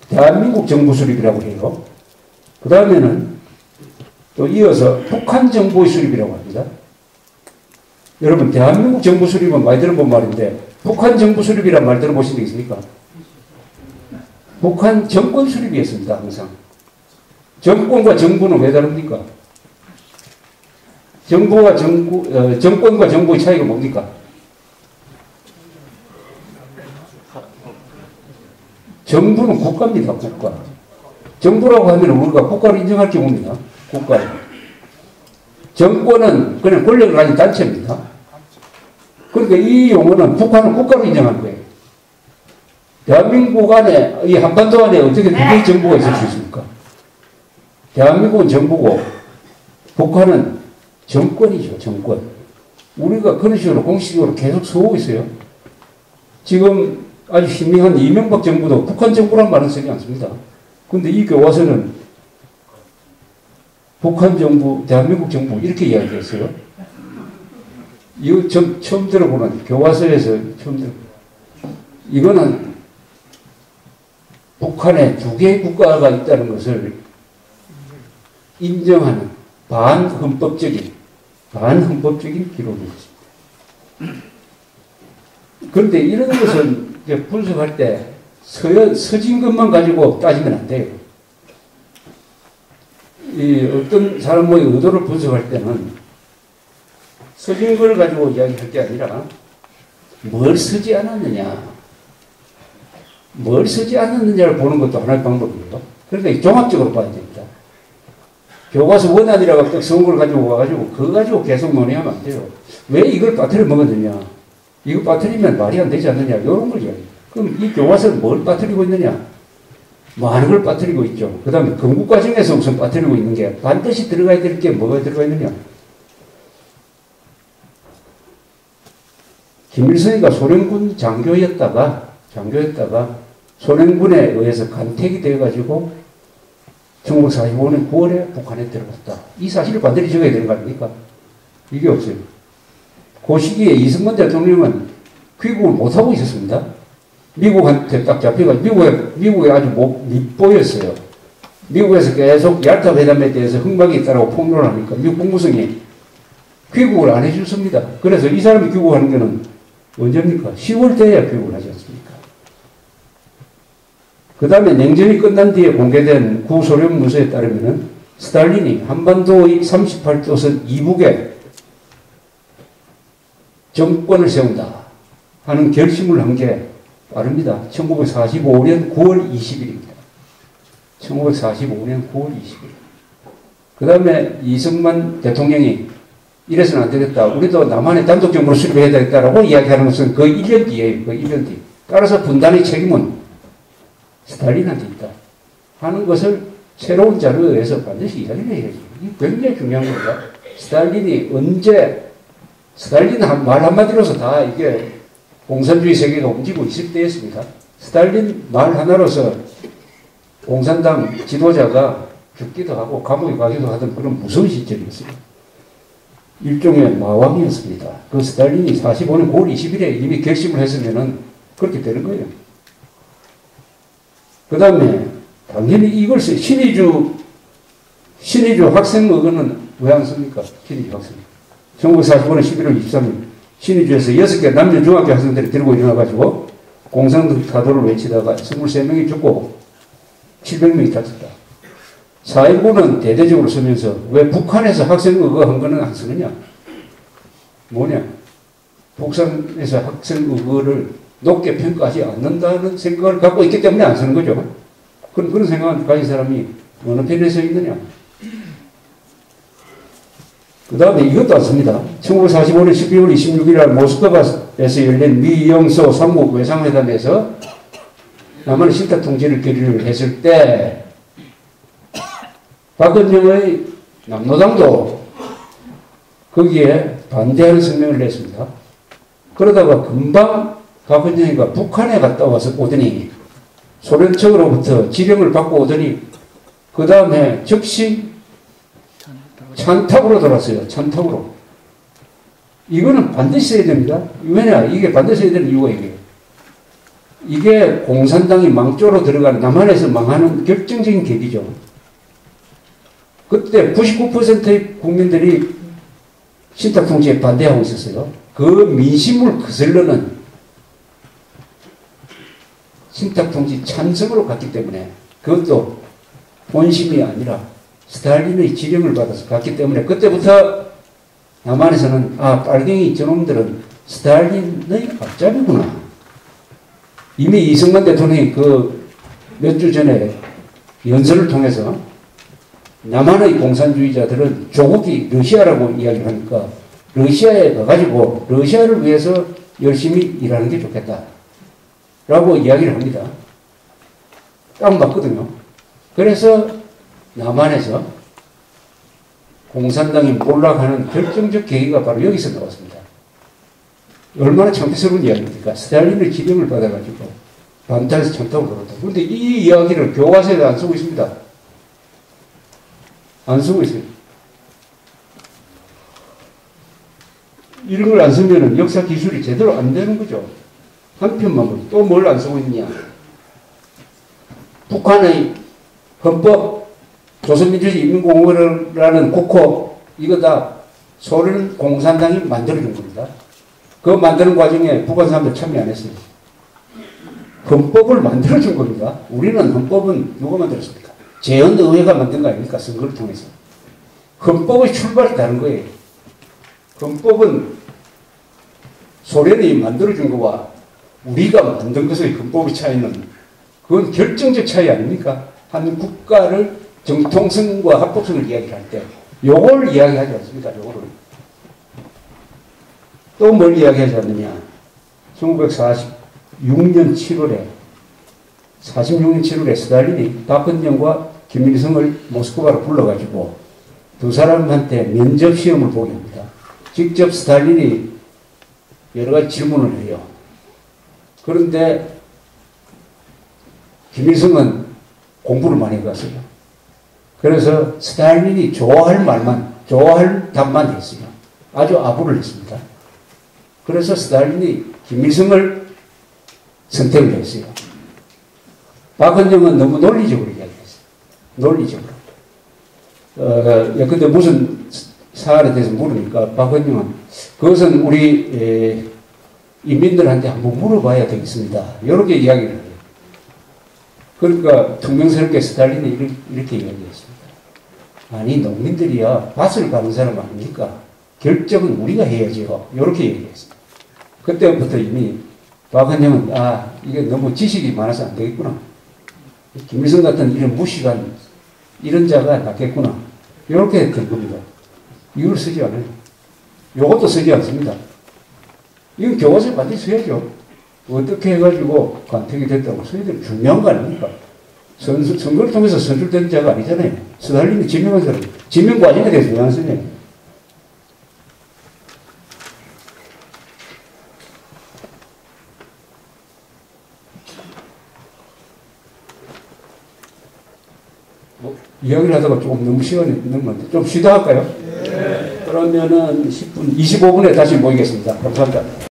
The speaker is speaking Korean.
대한민국 정부 수립이라고 해요. 그 다음에는 또 이어서 북한 정부의 수립이라고 합니다. 여러분, 대한민국 정부 수립은 많이 들어본 말인데 북한 정부 수립이란 말 들어보신 적 있습니까? 북한 정권 수립이었습니다. 항상. 정권과 정부는 왜 다릅니까? 정권과 정부의 차이가 뭡니까? 정부는 국가입니다. 국가. 정부라고 하면 우리가 국가를 인정할 경우입니다. 국가. 정권은 그냥 권력을 가진 단체입니다. 그러니까 이 용어는 북한은 국가로 인정한 거예요. 대한민국 안에, 이 한반도 안에 어떻게 두 개의 정부가 있을 수 있습니까? 대한민국은 정부고 북한은 정권이죠. 정권. 우리가 그런 식으로 공식적으로 계속 써오고 있어요. 지금 아주 희미한 이명박 정부도 북한 정부란 말은 쓰지 않습니다. 근데 이 교과서는 북한 정부, 대한민국 정부 이렇게 이야기했어요. 이거 처음 들어보는 교과서에서 처음 들어. 이거는 북한에 두 개의 국가가 있다는 것을 인정하는 반헌법적인 기록이었습니다. 그런데 이런 것은 이제 분석할 때 서진 것만 가지고 따지면 안 돼요. 이 어떤 사람의 의도를 분석할 때는 서진 걸 가지고 이야기할 게 아니라 뭘 쓰지 않았느냐. 뭘 쓰지 않았느냐를 보는 것도 하나의 방법이에요. 그러니까 종합적으로 봐야 됩니다. 교과서 원안이라고 딱 써온 걸 가지고 와가지고 그거 가지고 계속 논의하면 안 돼요. 왜 이걸 빠뜨려 먹었느냐. 이거 빠뜨리면 말이 안 되지 않느냐. 이런 걸 이야기해요. 그럼 이 교과서는 뭘 빠뜨리고 있느냐. 많은 걸 빠뜨리고 있죠. 그 다음에 건국과정에서 우선 빠뜨리고 있는 게 반드시 들어가야 될 게 뭐가 들어가 있느냐. 김일성이가 소련군 장교였다가 소련군에 의해서 간택이 되어가지고 1945년 9월에 북한에 들어갔다. 이 사실을 반드시 적어야 되는 거 아닙니까? 이게 없어요. 그 시기에 이승만 대통령은 귀국을 못하고 있었습니다. 미국한테 딱 잡혀가지고 미국에 아주 밑보였어요. 미국에서 계속 얄타 회담에 대해서 흥박이 있다고 폭로를 하니까 미국 국무성이 귀국을 안 해줬습니다. 그래서 이 사람이 귀국하는 거는 언제입니까? 10월 돼야 귀국을 하지 않습니까? 그 다음에 냉전이 끝난 뒤에 공개된 구소련 문서에 따르면 스탈린이 한반도의 38도선 이북에 정권을 세운다 하는 결심을 한 게 빠릅니다. 1945년 9월 20일입니다. 1945년 9월 20일. 그 다음에 이승만 대통령이 이래서는 안 되겠다. 우리도 남한의 단독 정부를 수립해야 되겠다라고 이야기하는 것은 거의 1년 뒤에요. 거의 1년 뒤. 따라서 분단의 책임은 스탈린한테 있다 하는 것을 새로운 자료에서 반드시 이야기를 해야지. 이게 굉장히 중요한 겁니다. 스탈린이 언제, 스탈린 말 한마디로서 다 이게 공산주의 세계가 움직이고 있을 때였습니다. 스탈린 말 하나로서 공산당 지도자가 죽기도 하고 감옥에 가기도 하던 그런 무서운 시절이었어요. 일종의 마왕이었습니다. 그 스탈린이 45년 9월 20일에 이미 결심을 했으면은 그렇게 되는 거예요. 그 다음에 당연히 이걸 신의주 학생의거는 왜 안 씁니까? 신의주 학생. 1945년 11월 23일 신의주에서 6개 남녀 중학교 학생들이 들고 일어나가지고 공산당 사도를 외치다가 23명이 죽고 700명이 다쳤다. 4.19는 대대적으로 쓰면서 왜 북한에서 학생의거 한 거는 안 쓰느냐? 뭐냐? 북한에서 학생의거를 높게 평가하지 않는다는 생각을 갖고 있기 때문에 안 쓰는 거죠. 그런 생각을 가진 사람이 어느 편에 서 있느냐? 그 다음에 이것도 안 씁니다. 1945년 12월 26일 날 모스크바에서 열린 미영소 3국 외상회담에서 남한의 신탁 통제를 결의를 했을 때 박은정의 남노당도 거기에 반대하는 성명을 냈습니다. 그러다가 금방 박은정이가 북한에 갔다 와서 오더니 소련 측으로부터 지령을 받고 오더니 그 다음에 즉시 찬탑으로 돌았어요. 찬탑으로. 이거는 반드시 써야 됩니다. 왜냐? 이게 반드시 써야 되는 이유가 이게. 이게 공산당이 망조로 들어가는, 남한에서 망하는 결정적인 계기죠. 그때 99%의 국민들이 신탁통치에 반대하고 있었어요. 그 민심을 거슬러는 신탁통치 찬성으로 갔기 때문에, 그것도 본심이 아니라 스탈린의 지령을 받아서 갔기 때문에, 그때부터 남한에서는 빨갱이 저놈들은 스탈린의 앞잡이구나. 이미 이승만 대통령이 그 몇 주 전에 연설을 통해서 남한의 공산주의자들은 조국이 러시아라고 이야기를 하니까 러시아에 가가지고 러시아를 위해서 열심히 일하는 게 좋겠다 라고 이야기를 합니다. 딱 맞거든요. 그래서 남한에서 공산당이 몰락하는 결정적 계기가 바로 여기서 나왔습니다. 얼마나 창피스러운 이야기입니까? 스탈린의 지령을 받아가지고 반탈에서 참타고 그러다. 그런데 이 이야기를 교과서에도 안 쓰고 있습니다. 안 쓰고 있어요. 이런 걸 안 쓰면은 역사 기술이 제대로 안 되는 거죠. 한편만 보죠. 또 뭘 안 쓰고 있냐. 북한의 헌법, 조선민주주의인민공화국이라는 국호, 이거 다 소련 공산당이 만들어준 겁니다. 그 만드는 과정에 북한 사람들 참여 안 했어요. 헌법을 만들어준 겁니다. 우리는 헌법은 누가 만들었습니까? 재헌의회가 만든 거 아닙니까? 선거를 통해서. 헌법의 출발이 다른 거예요. 헌법은 소련이 만들어준 거와 우리가 만든 것의 헌법의 차이는, 그건 결정적 차이 아닙니까? 한 국가를 정통성과 합법성을 이야기할 때 요걸 이야기하지 않습니까? 요거를. 또 뭘 이야기하지 않느냐. 1946년 7월에 스탈린이 박헌영과 김일성을 모스크바로 불러가지고 두 사람한테 면접 시험을 보게 합니다. 직접 스탈린이 여러 가지 질문을 해요. 그런데 김일성은 공부를 많이 해갔어요. 그래서 스탈린이 좋아할 답만 했어요. 아주 아부를 했습니다. 그래서 스탈린이 김일성을 선택을 했어요. 박헌영은 너무 논리적으로 이야기했어요. 논리적으로. 근데 무슨 사안에 대해서 물으니까 박헌영은 그것은 우리 인민들한테 한번 물어봐야 되겠습니다. 이렇게 이야기를 해요. 그러니까 퉁명스럽게 스탈린이 이렇게 이야기했습니다. 아니, 농민들이야 밭을 가는 사람 아닙니까? 결정은 우리가 해야지요. 이렇게 얘기했습니다. 그때부터 이미 박헌영은 이게 너무 지식이 많아서 안 되겠구나. 김일성 같은 이런 무식한 이런 자가 낫겠구나. 이렇게 된 겁니다. 이걸 쓰지 않아요. 이것도 쓰지 않습니다. 이건 교과서에 반드시 써야죠. 어떻게 해가지고 간택이 됐다고 써야 되는 중요한 거 아닙니까? 선거를 통해서 선출된 자가 아니잖아요. 스탈린이 지명한 사람, 지명 과정에 대해서 왜 안 쓰냐. 이야기를 하다가 조금 너무 시간이 넘었는데 좀 쉬다 할까요? 네. 그러면은 10분, 25분에 다시 모이겠습니다. 감사합니다.